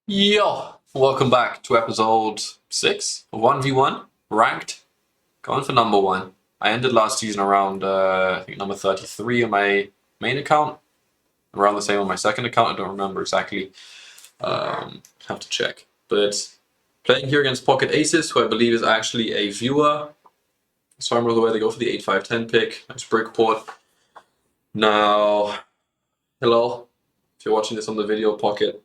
Yo, welcome back to episode 6 of 1v1 ranked. Going for number 1. I ended last season around, I think, number 33 on my main account. Around the same on my second account. I don't remember exactly. Have to check. But playing here against Pocket Aces, who I believe is actually a viewer. So I'm really where they go for the 8-5-10 pick. Nice brick port. Now, hello. If you're watching this on the video, Pocket.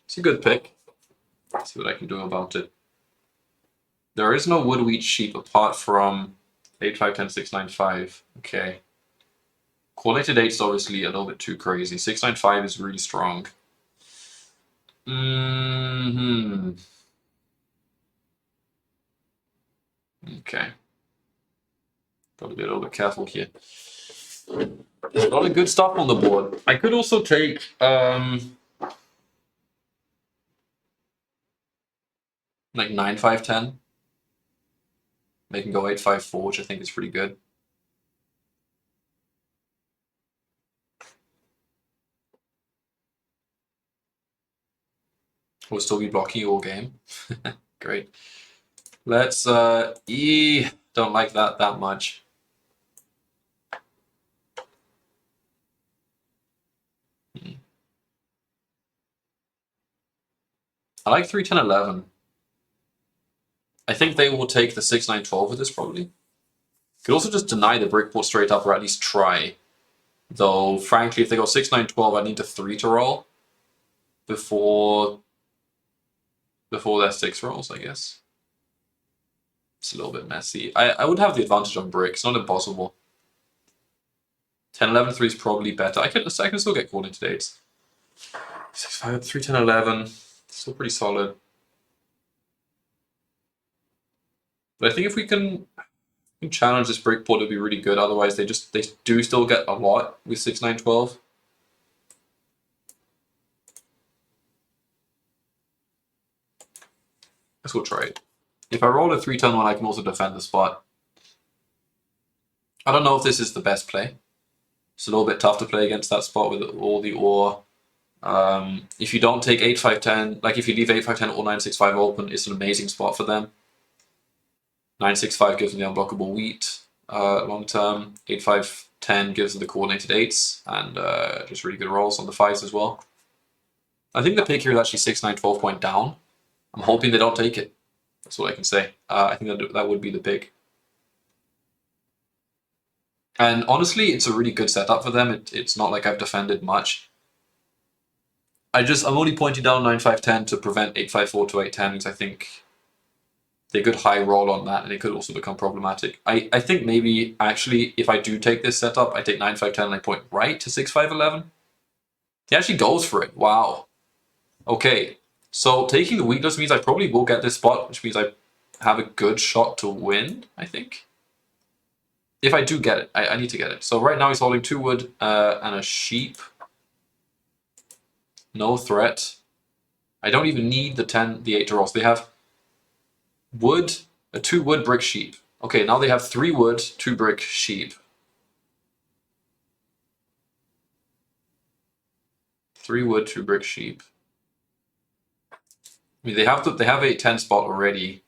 It's a good pick. Let's see what I can do about it. There is no wood wheat sheep apart from 8-5-10-6-9-5. Okay. Coordinated 8 is obviously a little bit too crazy. 6-9-5 is really strong. Okay. Gotta be a little bit careful here. There's a lot of good stuff on the board. I could also take like 9-5-10. They can go 8-5-4, which I think is pretty good. We'll still be blocking all game. Great. Let's don't like that much. I like 3-10-11. I think they will take the 6-9-12 with this probably. Could also just deny the brickport straight up or at least try. Though, frankly, if they go 6-9-12, I need a 3 to roll before their 6 rolls, I guess. It's a little bit messy. I would have the advantage on brick. It's not impossible. 10-11-3 is probably better. I can still get coordinated 8s. 6-5, 3-10-11. Still pretty solid. But I think if we can challenge this brickport, it'd be really good. Otherwise, they do still get a lot with 6-9-12. Guess we'll try it. If I roll a 3-10-1, I can also defend the spot. I don't know if this is the best play. It's a little bit tough to play against that spot with all the ore. If you don't take 8-5-10, like if you leave 8-5-10 or 9-6-5 open, it's an amazing spot for them. 9-6-5 gives them the unblockable wheat long term. 8-5-10 gives them the coordinated 8s and just really good rolls on the 5s as well. I think the pick here is actually 6-9-12 point down. I'm hoping they don't take it. That's what I can say. I think that would be the pick. And honestly, it's a really good setup for them. It's not like I've defended much. I'm only pointing down 9-5-10 to prevent 8-5-4 to 8-10 because I think they could high roll on that and it could also become problematic. I think maybe actually if I do take this setup, I take 9-5-10 and I point right to 6-5-11. He actually goes for it. Wow. Okay. So taking the weakness means I probably will get this spot, which means I have a good shot to win, I think. If I do get it, I need to get it. So right now he's holding 2 wood and a sheep. No threat. I don't even need the 8 to roll. So they have wood, a 2 wood brick sheep. Okay, now they have 3 wood, 2 brick sheep. 3 wood, 2 brick sheep. I mean, they have a 10 spot already.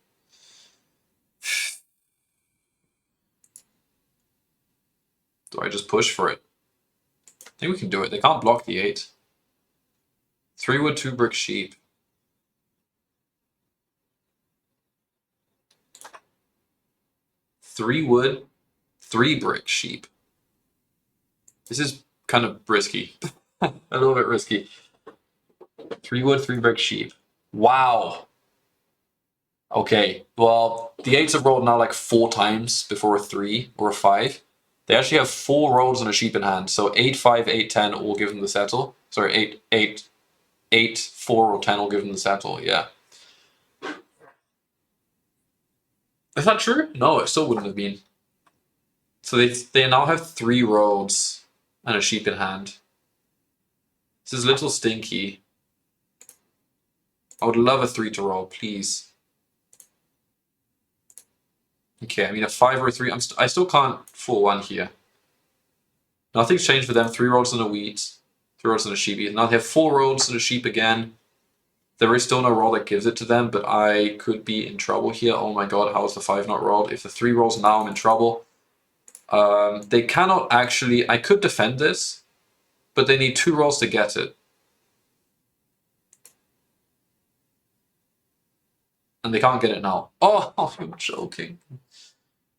Do I just push for it? I think we can do it. They can't block the 8. 3 wood, 2 brick sheep. 3 wood, 3 brick sheep. This is kind of risky. A little bit risky. 3 wood, 3 brick sheep. Wow. Okay, well, the 8s have rolled now like 4 times before a 3 or a 5. They actually have 4 rolls and a sheep in hand, so 8-5, 8-10 all give them the settle. Sorry, 8-4 or 10 will give them the settle, yeah. Is that true? No, it still wouldn't have been. So they now have 3 rolls and a sheep in hand. This is a little stinky. I would love a 3 to roll, please. Okay, I mean a 5 or a 3. I still can't full 1 here. Nothing's changed for them. 3 rolls and a wheat. 3 rolls and a sheep. Now they have 4 rolls and a sheep again. There is still no roll that gives it to them, but I could be in trouble here. Oh my god, how is the 5 not rolled? If the 3 rolls now, I'm in trouble. They cannot actually... I could defend this, but they need 2 rolls to get it. And they can't get it now. Oh, you're joking.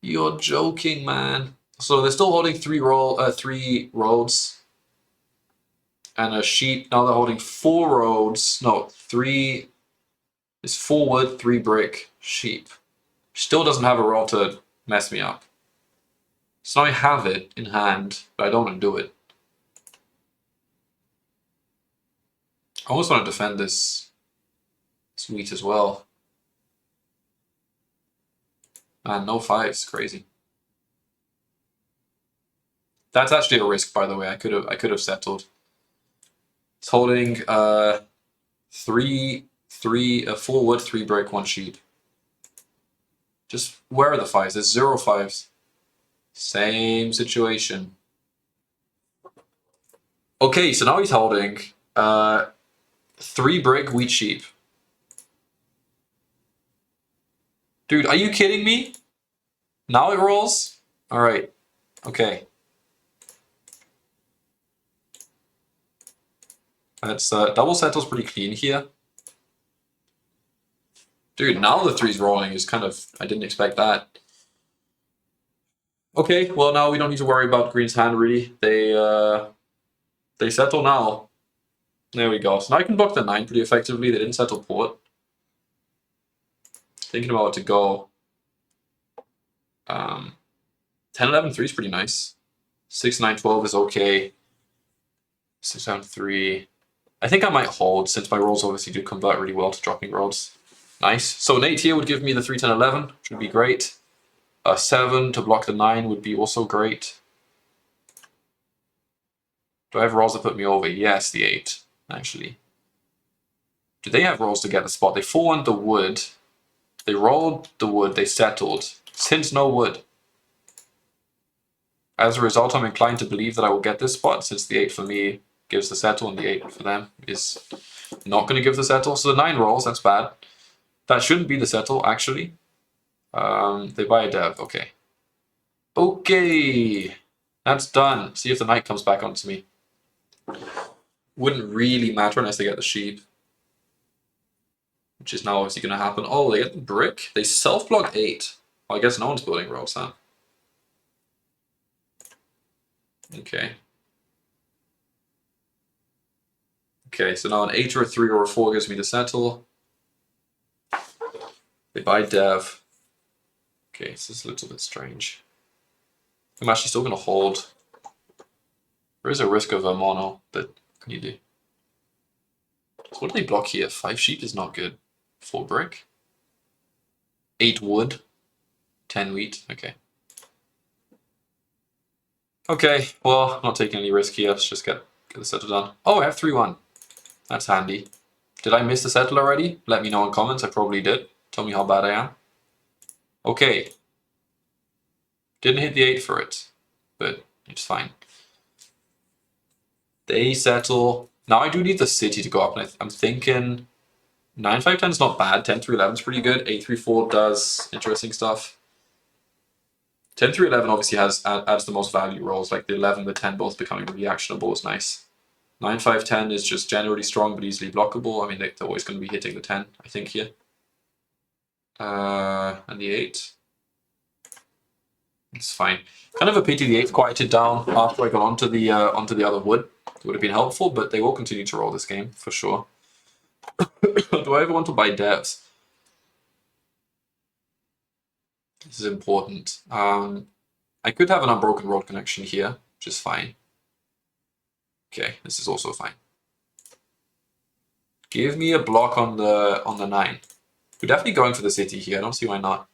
You're joking, man. So they're still holding 3 roads and a sheep. Now they're holding 4 roads. No, 3... It's 4 wood, 3 brick, sheep. Still doesn't have a roll to mess me up. So now I have it in hand, but I don't want to do it. I almost want to defend this wheat as well. Man, no 5s, crazy. That's actually a risk, by the way. I could have settled. It's holding 4 wood, 3 brick, 1 sheep. Just where are the 5s? There's 0 5s. Same situation. Okay, so now he's holding 3 brick, wheat, sheep. Dude, are you kidding me? Now it rolls? Alright. Okay. That's double settle's pretty clean here. Dude, now the 3's rolling is kind of... I didn't expect that. Okay, well now we don't need to worry about green's hand really. They settle now. There we go. So now I can block the 9 pretty effectively. They didn't settle port. Thinking about what to go. 10, 11, 3 is pretty nice. 6, 9, 12 is okay. 6, 7, 3. I think I might hold since my rolls obviously do convert really well to dropping rolls. Nice. So an 8 here would give me the 3, 10, 11, which would be great. A 7 to block the 9 would be also great. Do I have rolls that put me over? Yes, the 8, actually. Do they have rolls to get the spot? They 4-1 the wood. They rolled the wood, they settled. Since no wood. As a result, I'm inclined to believe that I will get this spot, since the 8 for me gives the settle, and the 8 for them is not going to give the settle. So the 9 rolls, that's bad. That shouldn't be the settle, actually. They buy a dev, okay. Okay, that's done. See if the knight comes back onto me. Wouldn't really matter unless they get the sheep. Which is now obviously going to happen. Oh, they get the brick? They self-block 8. Well, I guess no one's building rolls, huh? Okay. Okay, so now an 8 or a 3 or a 4 gives me the settle. They buy dev. Okay, this is a little bit strange. I'm actually still going to hold. There is a risk of a mono, but what can you do? So what do they block here? 5 sheep is not good. 4 brick. 8 wood. 10 wheat. Okay. Okay, well, not taking any risk here. Let's just get the settle done. Oh, I have 3-1. That's handy. Did I miss the settle already? Let me know in comments. I probably did. Tell me how bad I am. Okay. Didn't hit the 8 for it, but it's fine. They settle. Now I do need the city to go up, and I'm thinking 9, 5, 10 is not bad. 10, 3, 11 is pretty good. 8, 3, 4 does interesting stuff. 10, 3, 11 obviously adds the most value rolls, like the 11, the 10 both becoming really actionable is nice. 9, 5, 10 is just generally strong but easily blockable. I mean, they're always going to be hitting the 10, I think, here. And the 8. It's fine. Kind of a pity the 8 quieted down after I got onto the other wood. It would have been helpful, but they will continue to roll this game, for sure. Do I ever want to buy devs? This is important. I could have an unbroken road connection here, which is fine. Okay, this is also fine. Give me a block on the 9. We're definitely going for the city here. I don't see why not.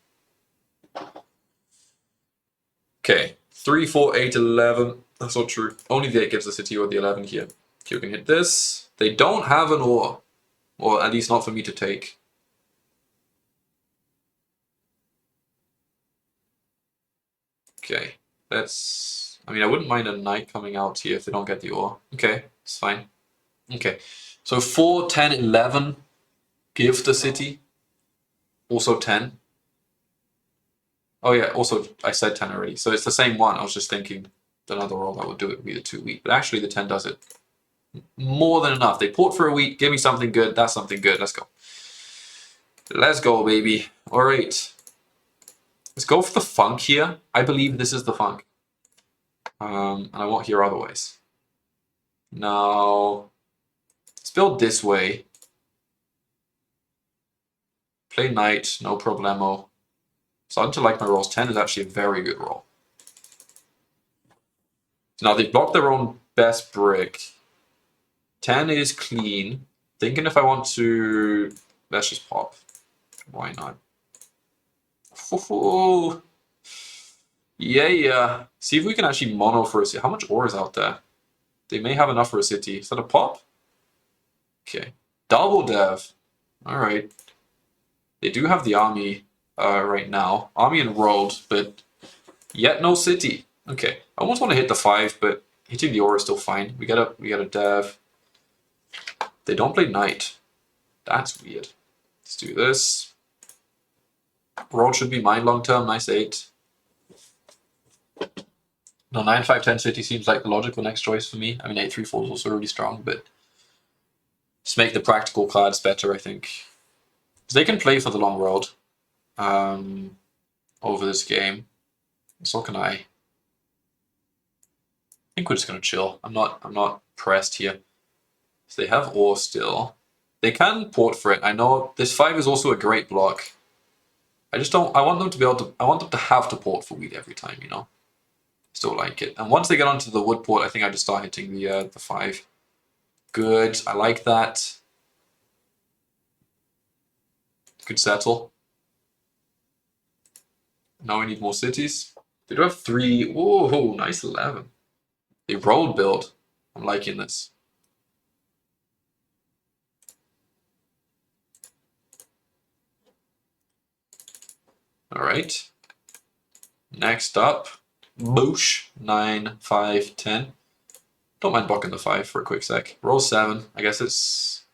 Okay, 3, 4, 8, 11. That's not true. Only the 8 gives the city or the 11 here. You can hit this. They don't have an ore. Or at least not for me to take. Okay, that's... I mean, I wouldn't mind a knight coming out here if they don't get the ore. Okay, it's fine. Okay, so 4, 10, 11. give the city. Also 10. Oh yeah, also I said 10 already. So it's the same one. I was just thinking another roll that would do it would be the 2 wheat. But actually the 10 does it. More than enough. They port for a wheat. Give me something good. That's something good. Let's go. Let's go, baby. All right. Let's go for the funk here. I believe this is the funk. And I won't hear otherwise. Now, let's build this way. Play knight, no problemo. Starting to like my rolls. 10 is actually a very good roll. So now they've blocked their own best brick. 10 is clean. Thinking if I want to... Let's just pop. Why not? Oh, yeah. See if we can actually mono for a city. How much ore is out there? They may have enough for a city. Is that a pop? Okay. Double dev. Alright. They do have the army right now. Army enrolled, but yet no city. Okay. I almost want to hit the 5, but hitting the ore is still fine. We got a dev. They don't play knight. That's weird. Let's do this. Roll should be mine long term. Nice 8. No, 9, 5, 10 city seems like the logical next choice for me. I mean, 8, 3, 4 is also really strong, but just make the practical cards better, I think. Because they can play for the long road over this game. So can I. I think we're just gonna chill. I'm not pressed here. So they have ore still. They can port for it. I know this 5 is also a great block. I just don't. I want them to be able to. I want them to have to port for wheat every time. You know. Still like it. And once they get onto the wood port, I think I just start hitting the 5. Good. I like that. Good settle. Now we need more cities. They do have 3. Whoa, nice 11. They rolled build. I'm liking this. All right. Next up, Boosh. 9, 5, 10. Don't mind blocking the 5 for a quick sec. Roll 7. I guess it's...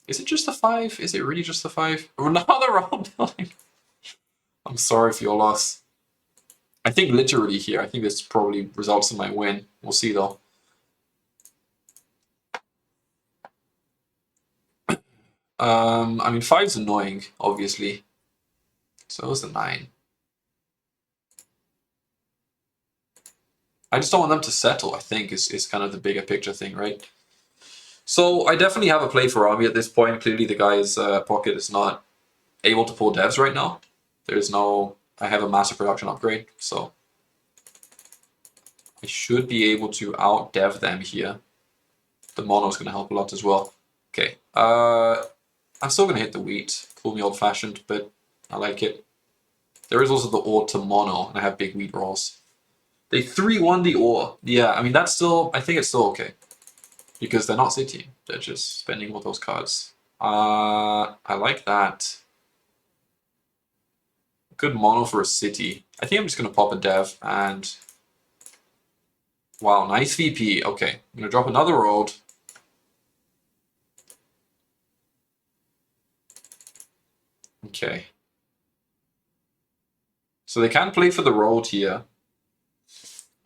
Is it just the 5? Is it really just the 5? Another roll building. I'm sorry for your loss. I think literally here, I think this probably results in my win. We'll see though. I mean, 5's annoying, obviously. So is the 9. I just don't want them to settle, I think, is kind of the bigger picture thing, right? So I definitely have a play for army at this point. Clearly the guy's pocket is not able to pull devs right now. There's no... I have a massive production upgrade, so... I should be able to out-dev them here. The mono is going to help a lot as well. Okay, I'm still going to hit the wheat. Call me old-fashioned, but I like it. There is also the ore to mono, and I have big wheat rolls. They 3-1 the ore. Yeah, I mean, that's still... I think it's still okay. Because they're not citying. They're just spending all those cards. I like that. Good mono for a city. I think I'm just going to pop a dev and... Wow, nice VP. Okay, I'm going to drop another road. Okay. So they can play for the road here.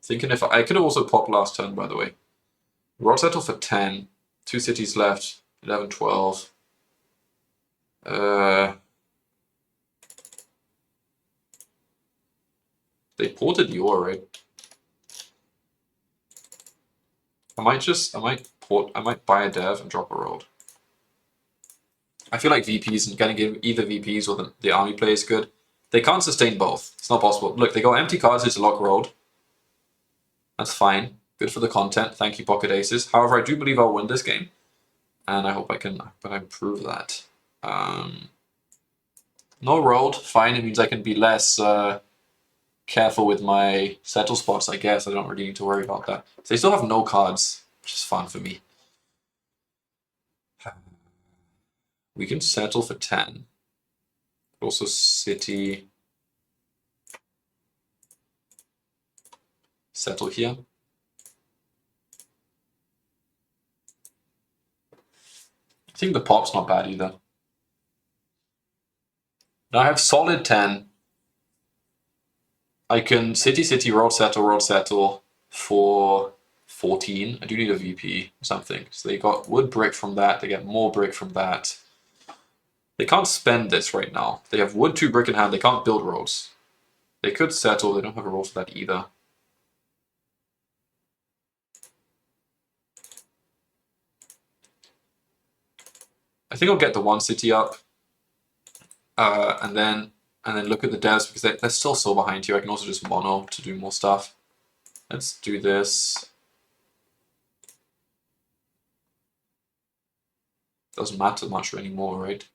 Thinking if I could have also popped last turn, by the way. Road settle for 10. 2 cities left. 11, 12. They ported the ore, right? I might buy a dev and drop a road. I feel like VPs and getting either VPs or the army play is good. They can't sustain both. It's not possible. Look, they go empty cards to lock road. That's fine. Good for the content. Thank you, Pocket Aces. However, I do believe I'll win this game. And I hope I can improve that. No road. Fine. It means I can be less careful with my settle spots, I guess. I don't really need to worry about that. So they still have no cards, which is fun for me. We can settle for 10. Also city. Settle here. I think the pop's not bad either. Now I have solid 10. I can city, road settle for 14. I do need a VP or something. So they got wood brick from that. They get more brick from that. They can't spend this right now. They have wood 2 brick in hand. They can't build roads. They could settle. They don't have a road for that either. I think I'll get the 1 city up. And then look at the devs because they're still so behind here. I can also just mono to do more stuff. Let's do this. Doesn't matter much anymore, right?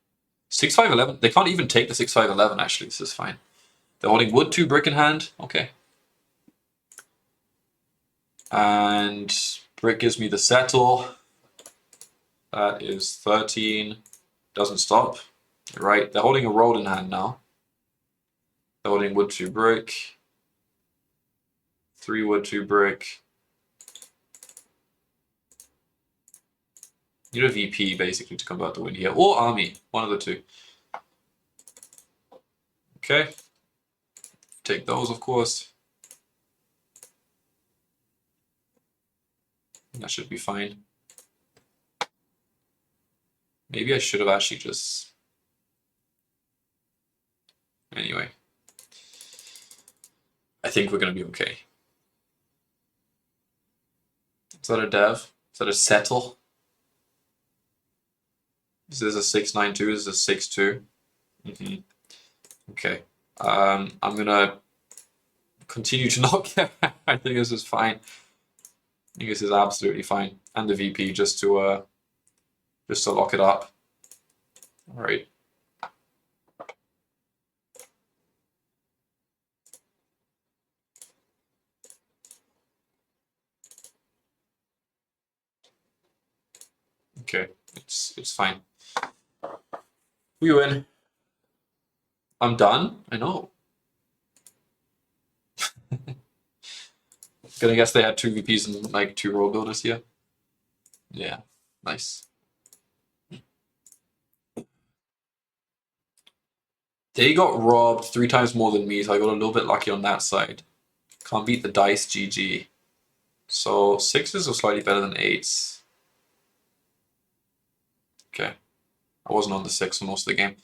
6-5-11. They can't even take the 6-5-11 actually. This is fine. They're holding wood 2 brick in hand. Okay. And brick gives me the settle. That is 13. Doesn't stop. Right. They're holding a road in hand now. They're holding wood 2 brick. 3 wood 2 brick. Need a VP basically to convert the win here. Or army. One of the two. Okay. Take those, of course. That should be fine. Maybe I should have actually just... Anyway. I think we're going to be okay. Is that a dev? Is that a settle? Is this a 6-9-2? Is this a 6-2? Okay. I'm going to continue to not get... I think this is fine. I think this is absolutely fine. And the VP just to lock it up. All right. Okay, it's fine. We win. I'm done? I know. Gonna guess they had 2 VPs and like 2 road builders here. Yeah, nice. They got robbed 3 times more than me, so I got a little bit lucky on that side. Can't beat the dice, GG. So 6s are slightly better than 8s. Okay. I wasn't on the 6 for most of the game.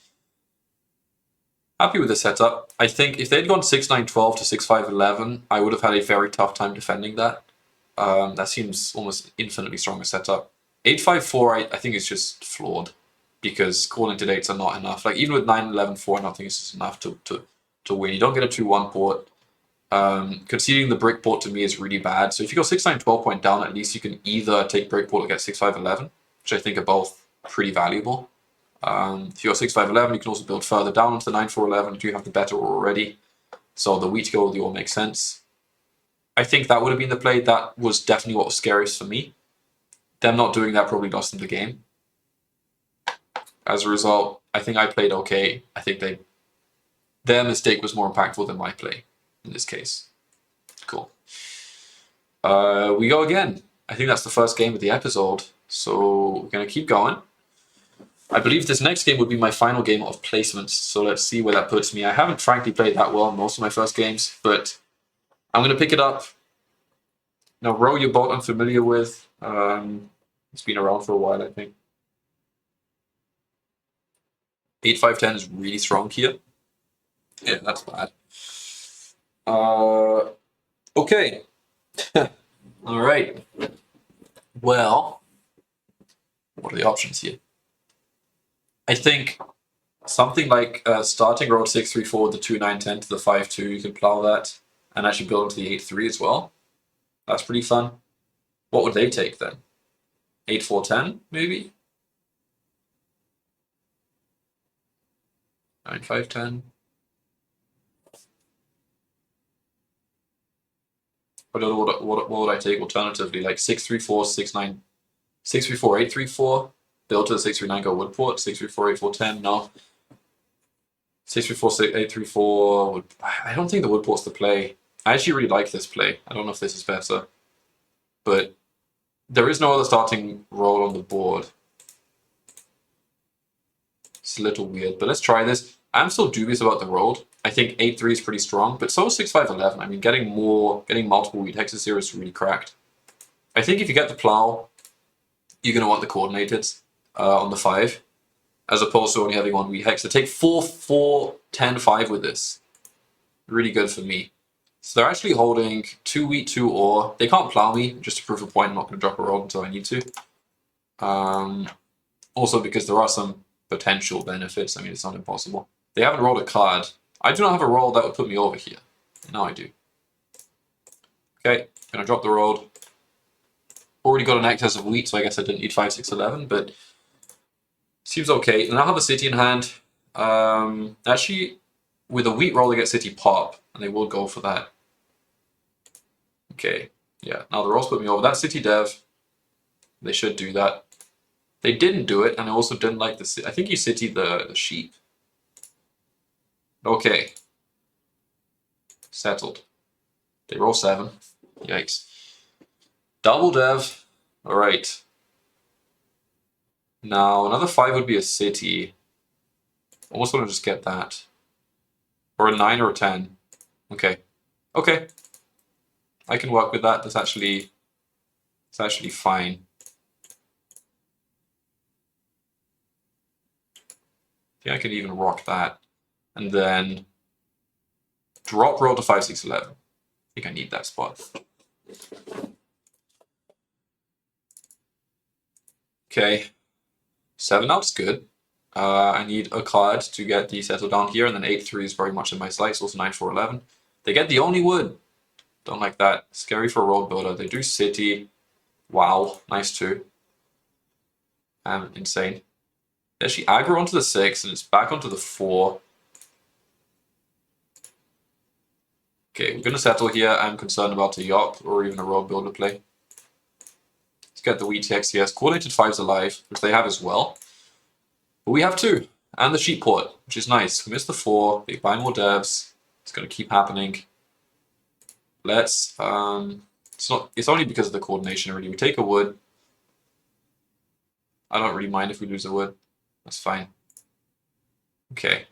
Happy with the setup. I think if they'd gone 6-9-12 to 6-5-11, I would have had a very tough time defending that. That seems almost infinitely stronger setup. 8-5-4, I think is just flawed because calling to dates are not enough. Like even with 9-11-4, I don't think it's just enough to win. You don't get a 2-1 port. Conceding the brick port to me is really bad. So if you go 6-9-12 point down, at least you can either take brick port or get 6-5-11, which I think are both pretty valuable. If you go 6-5-11, you can also build further down into the 9-4-11 if you have the better already. So the wheat gold all makes sense. I think that would have been the play. That was definitely what was scariest for me. Them not doing that probably lost them the game. As a result, I think I played okay. I think their mistake was more impactful than my play in this case. Cool. We go again. I think that's the first game of the episode. So we're going to keep going. I believe this next game would be my final game of placements, so let's see where that puts me. I haven't frankly played that well in most of my first games, but I'm going to pick it up. Now, row your boat I'm familiar with. It's been around for a while, I think. 8-5-10 is really strong here. Yeah, that's bad. Okay. All right. Well, what are the options here? I think something like starting road 6-3-4 with the 2-9-10 to the 5-2, you can plow that and actually build into the 8-3 as well. That's pretty fun. What would they take then? 8-4-10, maybe? 9-5-10. What would I take alternatively? Like 6-3-4, 6-9, 6-3-4, 8-3-4. Build to the 6-3-9, go wood port. 6-3-4, 8-4-10. No. 6-3-4, 8-3-4. I don't think the wood port's the play. I actually really like this play. I don't know if this is better. But there is no other starting role on the board. It's a little weird, but let's try this. I'm still dubious about the road. I think 8-3 is pretty strong, but so is 6-5-11. I mean, getting multiple wheat hexes here is really cracked. I think if you get the plow, you're going to want the coordinated on the 5, as opposed to only having one wheat hex. To take 4-4-10-5 with this, really good for me. So they're actually holding 2 wheat, 2 ore. They can't plow me, just to prove a point. I'm not going to drop a road until I need to. Also because there are some potential benefits. I mean, it's not impossible. They haven't rolled a card. I do not have a roll that would put me over here. Now I do. Okay, gonna drop the road. Already got an excess of wheat, so I guess I didn't need 5, 6, 11, but seems okay. And I have a city in hand. Actually, with a wheat roll, they get city pop, and they will go for that. Okay, yeah. Now the rolls put me over. That city dev. They should do that. They didn't do it, and I also didn't like the. I think you city the sheep. Okay. Settled. They roll 7. Yikes. Double dev. Alright. Now, another 5 would be a city. Almost want to just get that. Or a 9 or a 10. Okay. Okay. I can work with that. It's actually fine. I think I could even rock that. And then drop roll to 5, 6, 11. I think I need that spot. Okay. 7 out's good. I need a card to get the settle down here, and then 8-3 is very much in my sights. Also 9-4-11. They get the only wood. Don't like that. Scary for a road builder. They do city. Wow. Nice too. Insane. They actually aggro onto the 6, and it's back onto the 4. Okay, we're going to settle here. I'm concerned about a Yop or even a road builder play. Let's get the wheat TXCS. Coordinated 5's alive, which they have as well. But we have 2. And the sheep port, which is nice. We missed the 4. They buy more devs. It's going to keep happening. Let's... It's only because of the coordination, really. We take a wood. I don't really mind if we lose a wood. That's fine. Okay.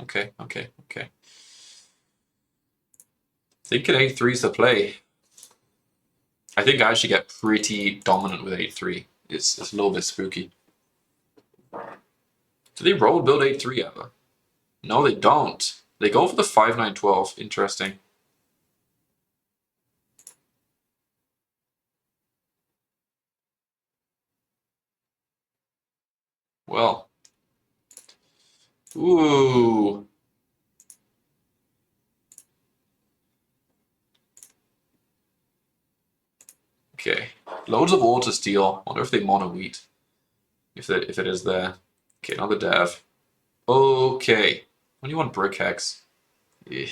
I think an 8-3 is the play. I think I actually get pretty dominant with 8-3. It's a little bit spooky. Do they roll build 8-3 ever? No, they don't. They go for the 5-9-12. Interesting. Well. Ooh. Okay. Loads of ore to steal. Wonder if they mono wheat. If it is there. Okay, another dev. Okay. When do you want brick hex? Eh.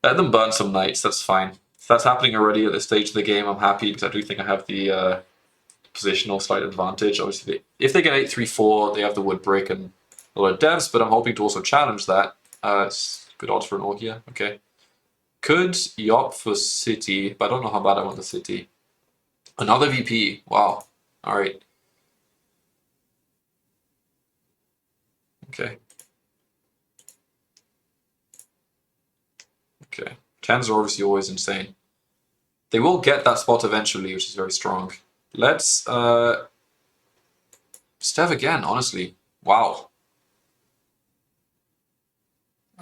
Let them burn some knights, that's fine. If that's happening already at this stage of the game, I'm happy because I do think I have the positional slight advantage. Obviously, if they get 8-3-4, they have the wood brick and a lot of devs, but I'm hoping to also challenge that. It's good odds for an ore here. Okay. Could Yop for city, but I don't know how bad I want the city. Another VP. Wow. Alright. Okay. Okay. 10s are obviously always insane. They will get that spot eventually, which is very strong. Let's Stev again, honestly. Wow.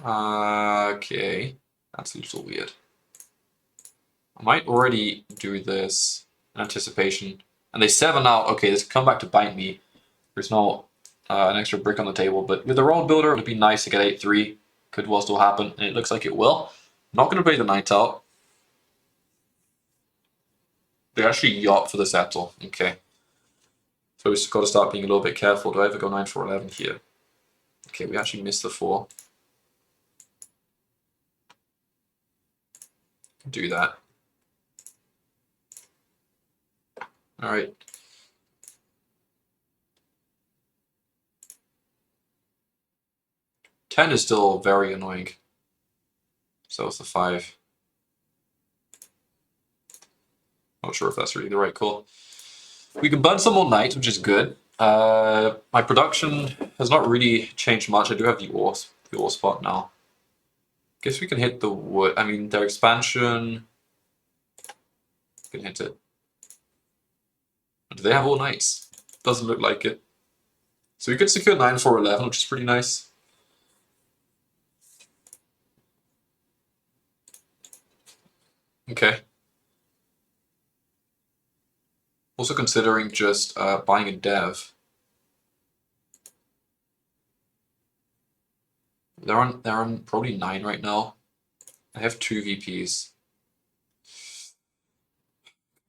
Okay. That's a little weird. I might already do this in anticipation. And they 7 out. Okay, this can come back to bite me. There's no an extra brick on the table, but with the road builder, it'd be nice to get 8-3. Could well still happen, and it looks like it will. Not going to play the knight out. They actually yacht for the settle. Okay. So we've got to start being a little bit careful. Do I ever go 9-4-11 here? Okay, we actually missed the 4. Do that. Alright. Ten is still very annoying. So it's the 5. Not sure if that's really the right call. We can burn some more knight, which is good. My production has not really changed much. I do have the ore spot now. Guess we can hit the wood. I mean, their expansion. Can hit it. Do they have all knights? Doesn't look like it. So we could secure 9 for 11, which is pretty nice. Okay. Also considering just buying a dev. They're on probably 9 right now. I have 2 VPs.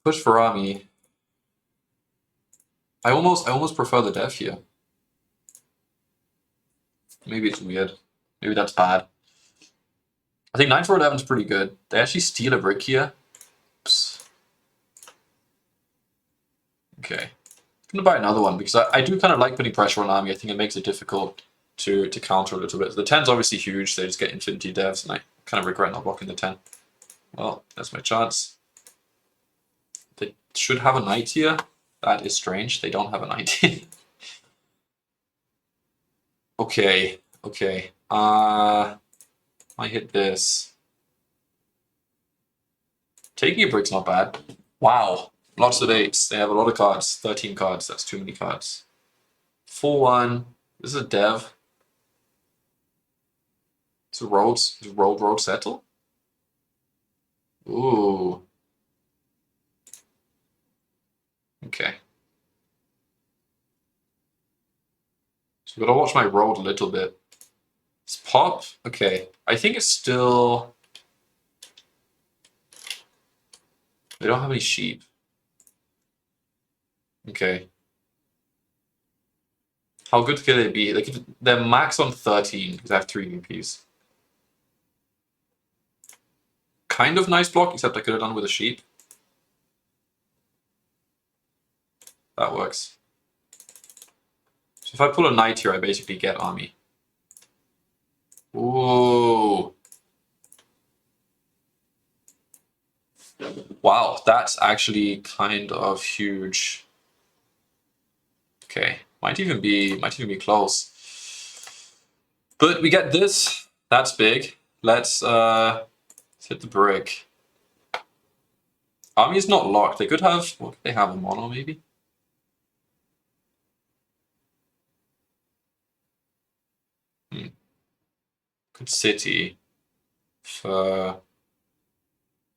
Push for army. I almost prefer the dev here. Maybe it's weird. Maybe that's bad. I think 9 for 11 is pretty good. They actually steal a brick here. Oops. Okay. I'm gonna buy another one because I do kind of like putting pressure on army. I think it makes it difficult to counter a little bit. The 10's obviously huge. They just get infinity devs, and I kind of regret not blocking the 10. Well, that's my chance. They should have a knight here. That is strange. They don't have a knight. Okay. Okay. I hit this. Taking a brick's not bad. Wow. Lots of 8s. They have a lot of cards. 13 cards. That's too many cards. 4-1. This is a dev. It's a road settle. Ooh. Okay. So I've got to watch my road a little bit. It's pop. Okay. I think it's still... They don't have any sheep. Okay. How good could they be? They're max on 13 because I have 3 VPs. Kind of nice block, except I could have done with a sheep. That works. So if I pull a knight here, I basically get army. Ooh. Wow, that's actually kind of huge. Okay, might even be close. But we get this. That's big. Let's hit the brick. Army is not locked. They could have. What could they have? A mono maybe. Good city for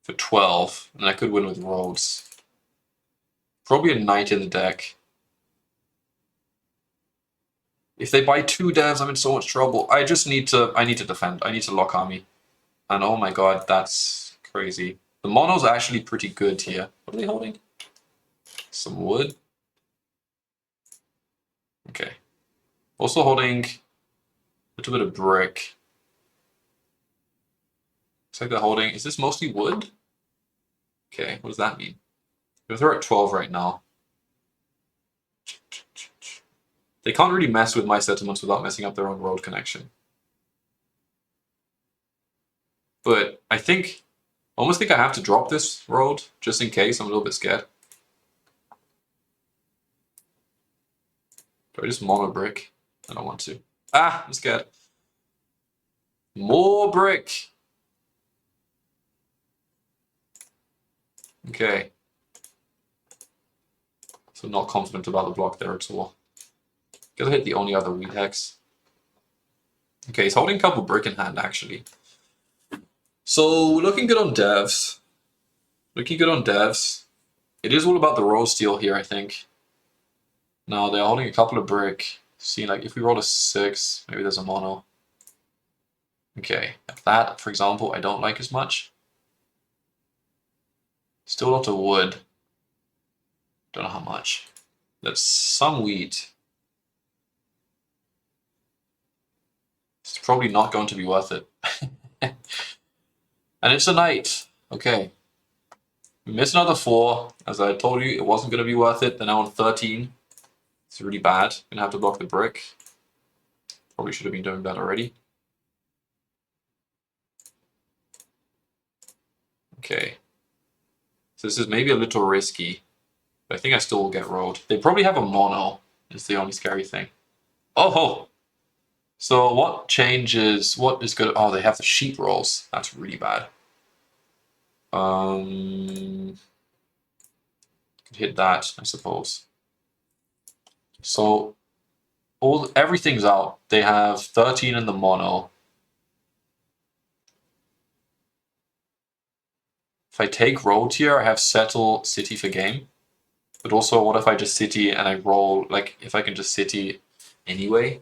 12, and I could win with roads. Probably a knight in the deck. If they buy 2 devs, I'm in so much trouble. I need to defend. I need to lock army. And oh my god, that's crazy. The mono's actually pretty good here. What are they holding? Some wood. Okay. Also holding a little bit of brick. Looks like they're holding... Is this mostly wood? Okay, what does that mean? They're at 12 right now. They can't really mess with my settlements without messing up their own road connection. But I almost think I have to drop this road, just in case. I'm a little bit scared. Do I just mono brick? I don't want to. Ah, I'm scared. More brick! Okay. So not confident about the block there at all. Gotta hit the only other wheat hex. Okay, he's holding a couple brick in hand, actually. So, looking good on devs. Looking good on devs. It is all about the roll steal here, I think. Now, they're holding a couple of brick. See, like, if we roll a 6, maybe there's a mono. Okay, that, for example, I don't like as much. Still a lot of wood. Don't know how much. That's some wheat. It's probably not going to be worth it. And it's a knight. Okay. We missed another 4. As I told you, it wasn't going to be worth it. They're now on 13. It's really bad. Gonna have to block the brick. Probably should have been doing that already. Okay. So this is maybe a little risky. But I think I still will get rolled. They probably have a mono. is the only scary thing. Oh! So what changes? What is good? Oh, they have the sheep rolls. That's really bad. Could hit that, I suppose. So everything's out. They have 13 in the mono. If I take road here, I have settle city for game. But also, what if I just city and I roll? Like, if I can just city anyway.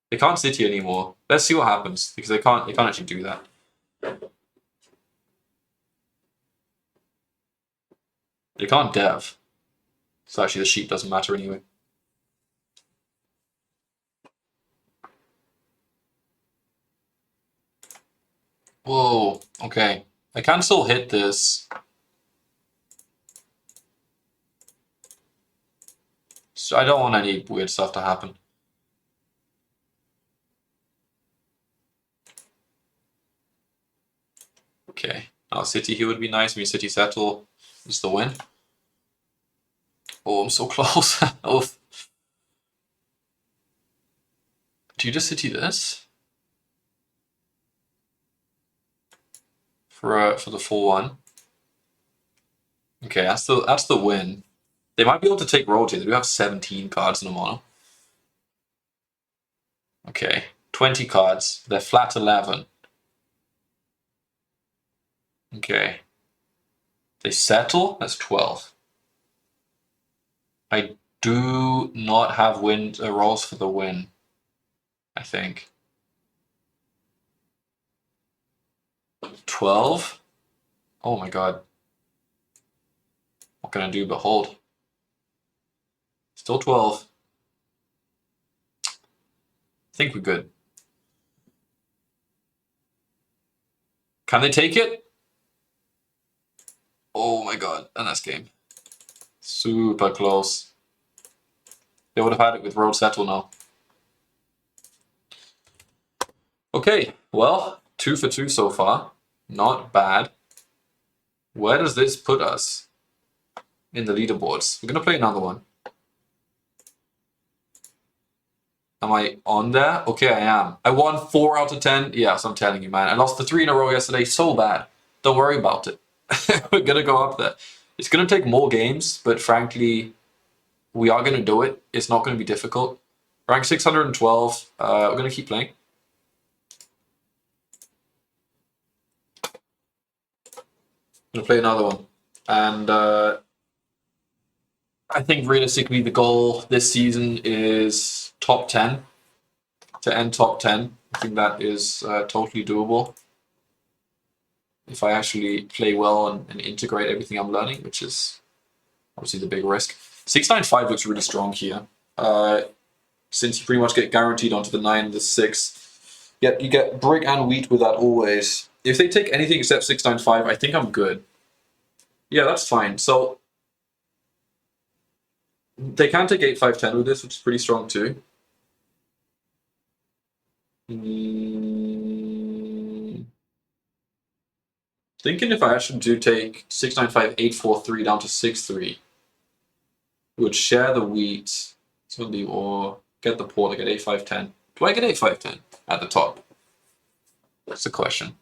They can't city anymore. Let's see what happens because they can't actually do that. They can't dev. So actually, the sheep doesn't matter anyway. Whoa. Okay. I can still hit this. So I don't want any weird stuff to happen. Okay. Now city here would be nice. I mean, city settle is the win. Oh, I'm so close. Oh. Do you just city this? For the full one? Okay, that's the win. They might be able to take rotate. They do have 17 cards in the mono. Okay, 20 cards. They're flat 11. Okay. They settle? That's 12. I do not have rolls for the win, I think. 12? Oh my god. What can I do but hold? Still 12. I think we're good. Can they take it? Oh my god, and that's game. Super close. They would have had it with road settle now. Okay, well, 2 for 2 so far. Not bad. Where does this put us in the leaderboards? We're going to play another one. Am I on there? Okay, I am. I won 4 out of 10. Yes, I'm telling you, man. I lost the 3 in a row yesterday. So bad. Don't worry about it. We're going to go up there. It's going to take more games, but frankly, we are going to do it. It's not going to be difficult. Rank 612. We're going to keep playing. I'm going to play another one. And I think realistically the goal this season is top 10. To end top 10. I think that is totally doable. If I actually play well and integrate everything I'm learning, which is obviously the big risk. 695 looks really strong here. Since you pretty much get guaranteed onto the 9 and the 6. Yep, you get brick and wheat with that always. If they take anything except 695, I think I'm good. Yeah, that's fine. So they can take 8510 with this, which is pretty strong too. Thinking if I actually do take 695, 843 down to 63, we would share the wheat, or get the port, I get 8510. Do I get 8510 at the top? That's the question.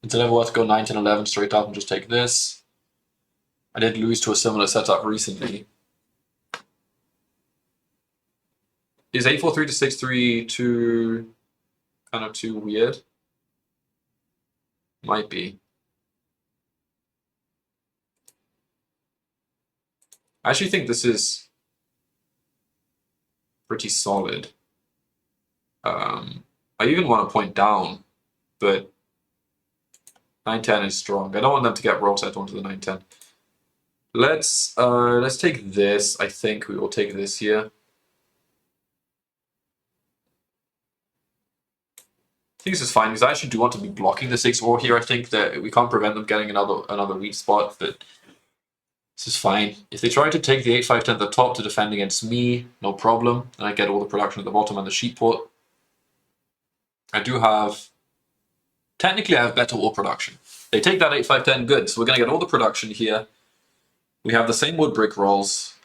Instead of worth go 9, 10, 11 straight up and just take this. I did lose to a similar setup recently. Is 843 to 63 too weird? Might be. I actually think this is pretty solid. I even want to point down, but 910 is strong. I don't want them to get roll set onto the 910. Let's take this. I think we will take this here. I think this is fine because I actually do want to be blocking the 6 ore here. I think that we can't prevent them getting another weak spot, but this is fine. If they try to take the 8-5-10 at the top to defend against me, no problem. And I get all the production at the bottom and the sheep port. I do have technically I have better ore production. They take that 8, 5, 10, good. So we're going to get all the production here. We have the same wood brick rolls.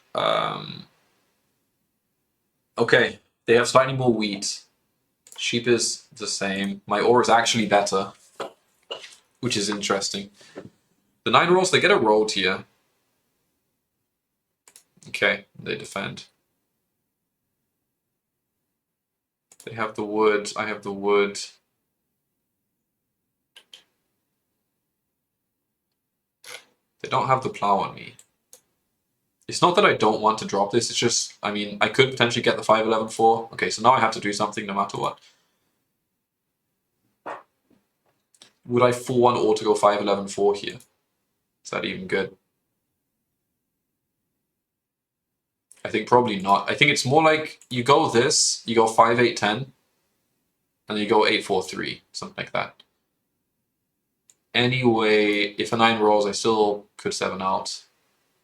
Okay, they have slightly more wheat. Sheep is the same. My ore is actually better, which is interesting. The 9 rolls, they get a road here. Okay, they defend. They have the wood. I have the wood. They don't have the plow on me. It's not that I don't want to drop this. It's just, I mean, I could potentially get the 5-11-4. Okay, so now I have to do something no matter what. Would I 4-1 or to go 5-11-4 here? Is that even good? I think probably not. I think it's more like you go this, you go 5-8-10, and then you go 8-4-3, something like that. Anyway, if a 9 rolls, I still could 7 out.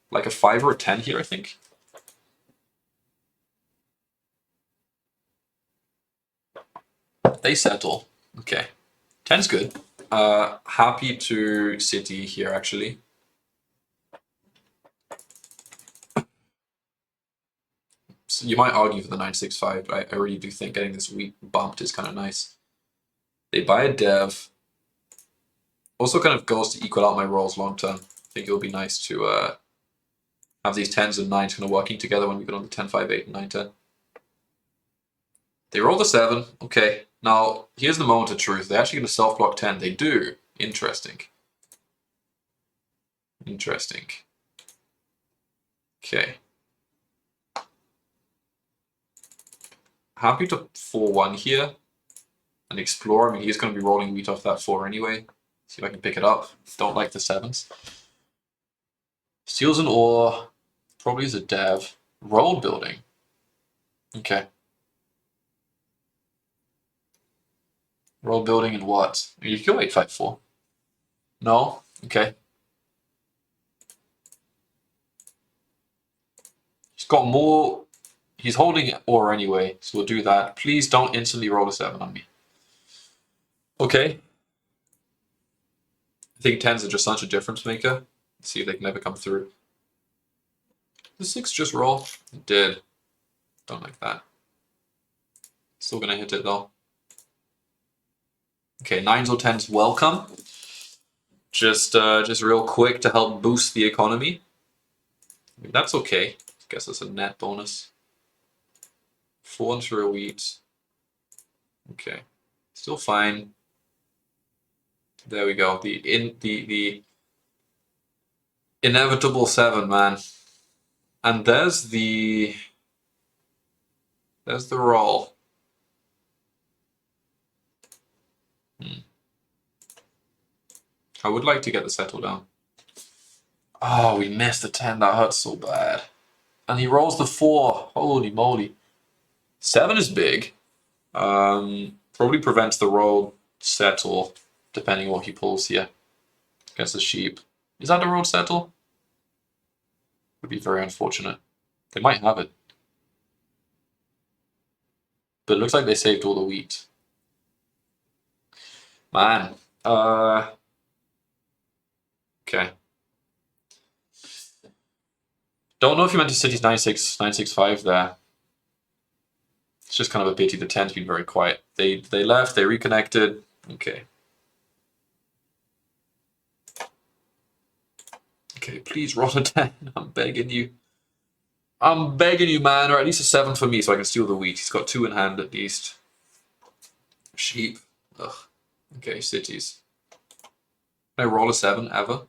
Like a 5 or a 10 here, I think. They settle. Okay. 10's good. Happy to city here, actually. So you might argue for the 965, but I really do think getting this wheat bumped is kind of nice. They buy a dev. Also kind of goes to equal out my rolls long term. I think it'll be nice to have these 10s and 9s kind of working together when we get on the 10, 5, 8, and 9, 10. They roll the 7. Okay. Now, here's the moment of truth. They're actually going to self-block 10. They do. Interesting. Interesting. Okay. Happy to 4-1 here and explore. I mean, he's going to be rolling wheat off that 4 anyway. See if I can pick it up. Don't like the 7s. Steals an ore. Probably is a dev. Road building. Okay. Road building and what? You can go 8-5-4. No? Okay. He's got more. He's holding ore anyway, so we'll do that. Please don't instantly roll a 7 on me. Okay. I think 10s are just such a difference maker. Let's see if they can ever come through. The 6 just roll? It did. Don't like that. Still gonna hit it though. Okay, 9s or 10s welcome. Just real quick to help boost the economy. I mean, that's okay. I guess that's a net bonus. 4 for a wheat. Okay. Still fine. There we go. The inevitable 7, man. And there's the roll. I would like to get the settle down. Oh, we missed the 10. That hurts so bad. And he rolls the 4. Holy moly. 7 is big. Probably prevents the roll settle, depending on what he pulls here. Against the sheep. Is that a roll settle? Would be very unfortunate. They might have it. But it looks like they saved all the wheat. Man. Okay. Don't know if you meant to city's 9-6, 9-6-5 there. It's just kind of a pity. The 10's been very quiet. They left, they reconnected. Okay. Okay, please roll a 10. I'm begging you. I'm begging you, man. Or at least a 7 for me so I can steal the wheat. He's got 2 in hand at least. Sheep. Ugh. Okay, cities. Can I roll a 7 ever?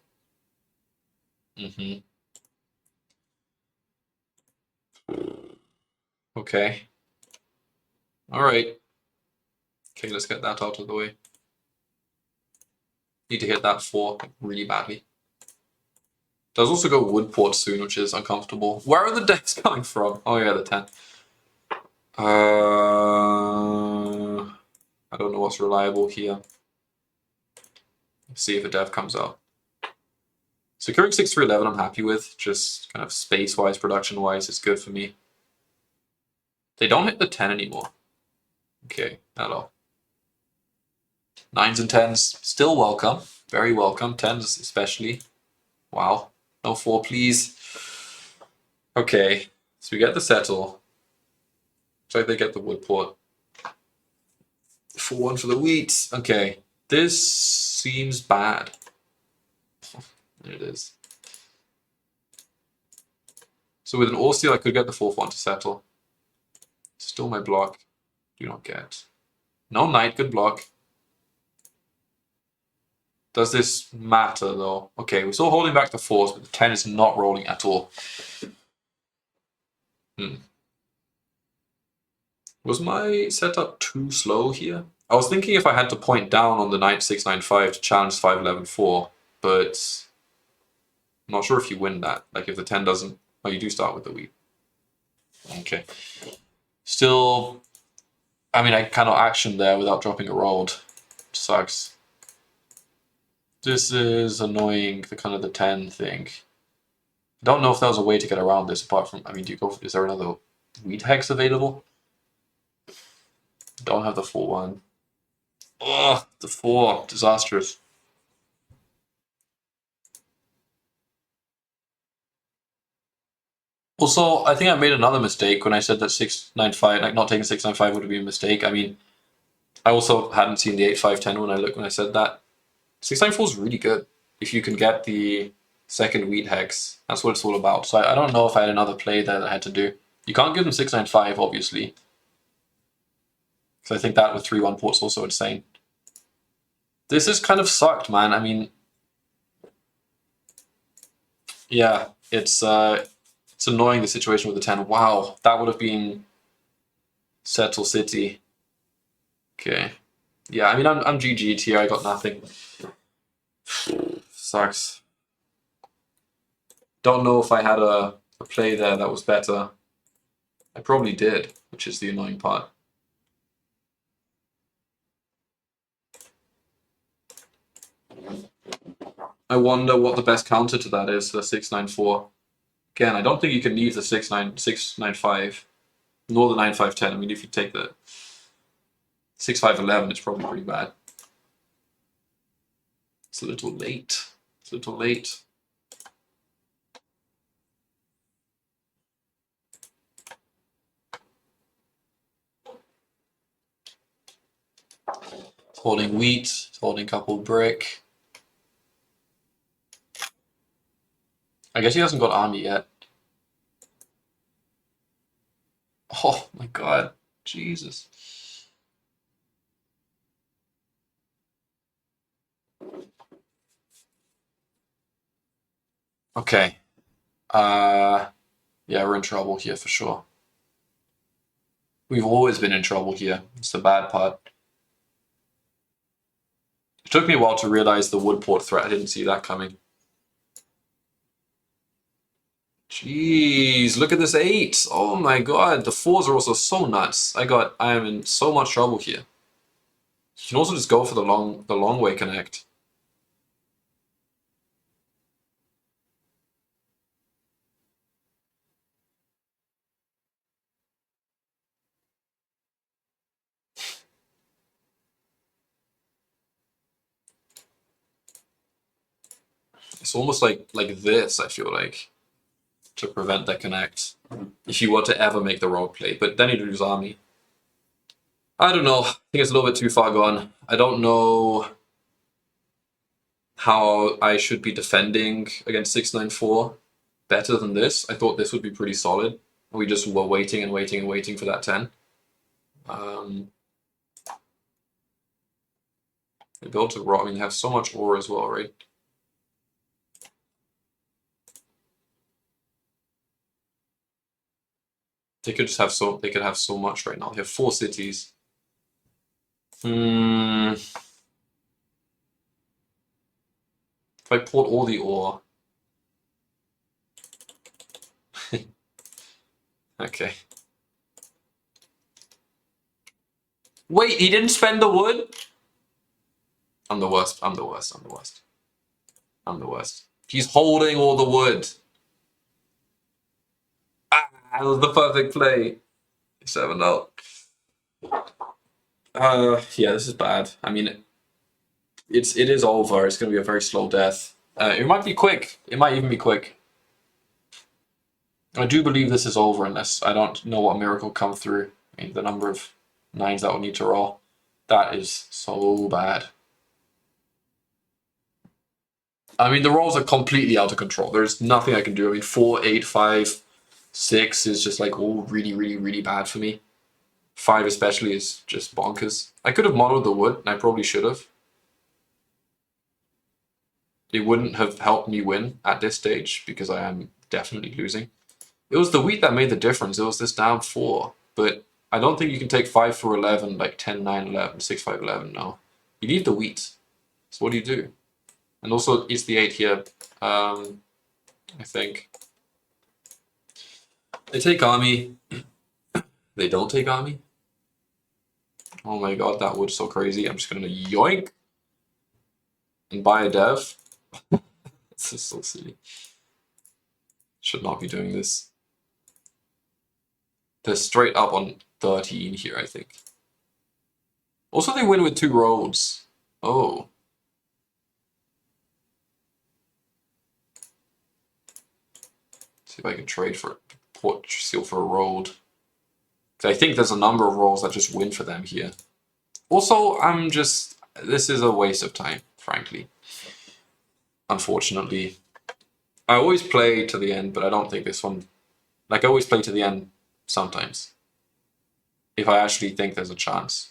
Mm-hmm. Okay. Alright. Okay, let's get that out of the way. Need to hit that 4 really badly. Does also go Woodport soon, which is uncomfortable. Where are the decks coming from? Oh yeah, the 10. I don't know what's reliable here. Let's see if a dev comes out. Securing 6-3-11 I'm happy with. Just kind of space-wise, production-wise, it's good for me. They don't hit the 10 anymore. Okay, not all. 9s and 10s, still welcome. Very welcome. 10s especially. Wow. No 4, please. Okay. So we get the settle. Looks like they get the wood port. 4-1 for the wheat. Okay. This seems bad. There it is. So with an ore steal, I could get the 4-1 to settle. Still my block. Do not get. No knight, good block. Does this matter though? Okay, we're still holding back the 4s, but the 10 is not rolling at all. Was my setup too slow here? I was thinking if I had to point down on the knight 695 to challenge 5-11-4, but I'm not sure if you win that. Like if the 10 doesn't... Oh, you do start with the wheat. Okay. Still... I mean, I cannot action there without dropping a rolled. Sucks. This is annoying, the kind of the 10 thing. I don't know if there was a way to get around this apart from... I mean, do you go... Is there another wheat hex available? Don't have the 4-1. Ugh, the 4. Disastrous. Also, I think I made another mistake when I said that 695, like not taking 695 would be a mistake. I mean, I also hadn't seen the 8510 when I said that. 694 is really good if you can get the second wheat hex. That's what it's all about. So I don't know if I had another play there that I had to do. You can't give them 695, obviously. Because I think that with 3-1 port's also insane. This is kind of sucked, man. I mean, yeah, it's annoying, the situation with the 10. Wow, that would have been Settle City. Okay. Yeah, I mean, I'm GG'd here. I got nothing. Sucks. Don't know if I had a play there that was better. I probably did, which is the annoying part. I wonder what the best counter to that is, the 694. Again, I don't think you can leave the 695, nor the 9510. I mean, if you take the 6511, it's probably pretty bad. It's a little late. It's a little late. It's holding wheat. It's holding a couple brick. I guess he hasn't got army yet. Oh my god. Jesus. Okay. Yeah, we're in trouble here for sure. We've always been in trouble here. It's the bad part. It took me a while to realize the woodport threat. I didn't see that coming. Jeez, look at this 8. Oh my god, the 4s are also so nuts. I am in so much trouble here. You can also just go for the long way connect. It's almost like this, I feel like, to prevent the connect. If you were to ever make the road play, but then you'd lose army. I don't know. I think it's a little bit too far gone. I don't know how I should be defending against 694 better than this. I thought this would be pretty solid. We just were waiting and waiting and waiting for that 10. They built a rock. I mean, they have so much ore as well, right? They could just have they could have so much right now. They have 4 cities. If I port all the ore. Okay. Wait, he didn't spend the wood? I'm the worst. I'm the worst. I'm the worst. I'm the worst. He's holding all the wood. Ah, that was the perfect play. 7-0. Yeah, this is bad. I mean, it is over. It's going to be a very slow death. It might be quick. It might even be quick. I do believe this is over unless I don't know what miracle come through. I mean, the number of nines that will need to roll. That is so bad. I mean, the rolls are completely out of control. There's nothing I can do. I mean, 4, 8, 5, 6 is just like all really, really, really bad for me. 5 especially is just bonkers. I could have modeled the wood, and I probably should have. It wouldn't have helped me win at this stage because I am definitely losing. It was the wheat that made the difference. It was this down 4. But I don't think you can take 5 for 11, like 10, 9, 11, 6, 5, 11. No. You need the wheat. So what do you do? And also, it's the 8 here. I think. They take army. They don't take army. Oh my god, that wood's so crazy. I'm just gonna yoink and buy a dev. This is so silly. Should not be doing this. They're straight up on 13 here, I think. Also, they win with 2 roads. Oh. See if I can trade for port seal for a road. I think there's a number of rolls that just win for them here. Also, this is a waste of time, frankly. Unfortunately. I always play to the end, but I don't think this one... Like, I always play to the end sometimes. If I actually think there's a chance.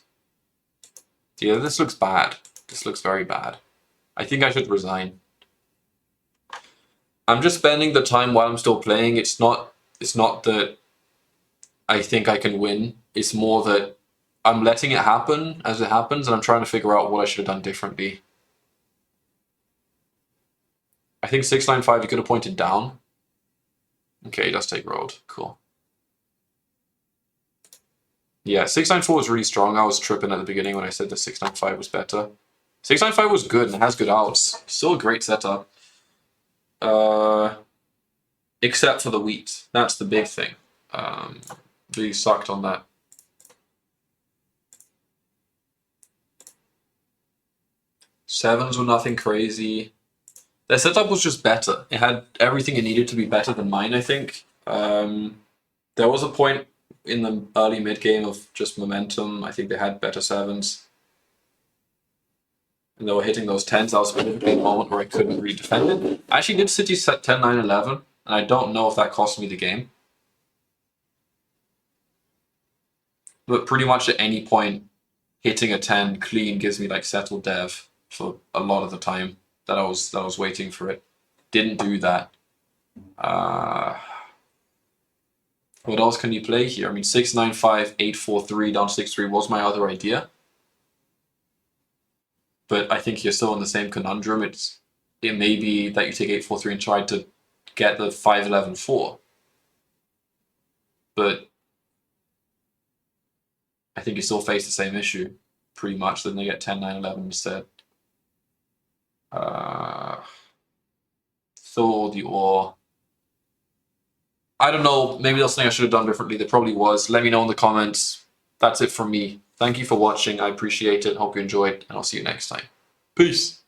Yeah, this looks bad. This looks very bad. I think I should resign. I'm just spending the time while I'm still playing. It's not that I think I can win. It's more that I'm letting it happen as it happens, and I'm trying to figure out what I should have done differently. I think 695 you could have pointed down. Okay, he does take road. Cool. Yeah, 694 was really strong. I was tripping at the beginning when I said the 695 was better. 695 was good and has good outs. Still a great setup. Except for the wheat. That's the big thing. Really sucked on that. Sevens were nothing crazy. Their setup was just better. It had everything it needed to be better than mine, I think. There was a point in the early mid game of just momentum. I think they had better sevens. And they were hitting those 10s. That was specifically a moment where I couldn't really defend it. I actually did City set 10, 9, 11, and I don't know if that cost me the game. But pretty much at any point, hitting a 10 clean gives me like settled dev for a lot of the time that I was waiting for it. Didn't do that. What else can you play here? I mean, 695, 843 down 6-3 was my other idea. But I think you're still in the same conundrum. It may be that you take 843 and try to get the 511-4. But I think you still face the same issue, pretty much. Then they get 10, 9, 11 instead. Thor the ore. I don't know. Maybe that's something I should have done differently. There probably was. Let me know in the comments. That's it from me. Thank you for watching. I appreciate it. Hope you enjoyed, and I'll see you next time. Peace.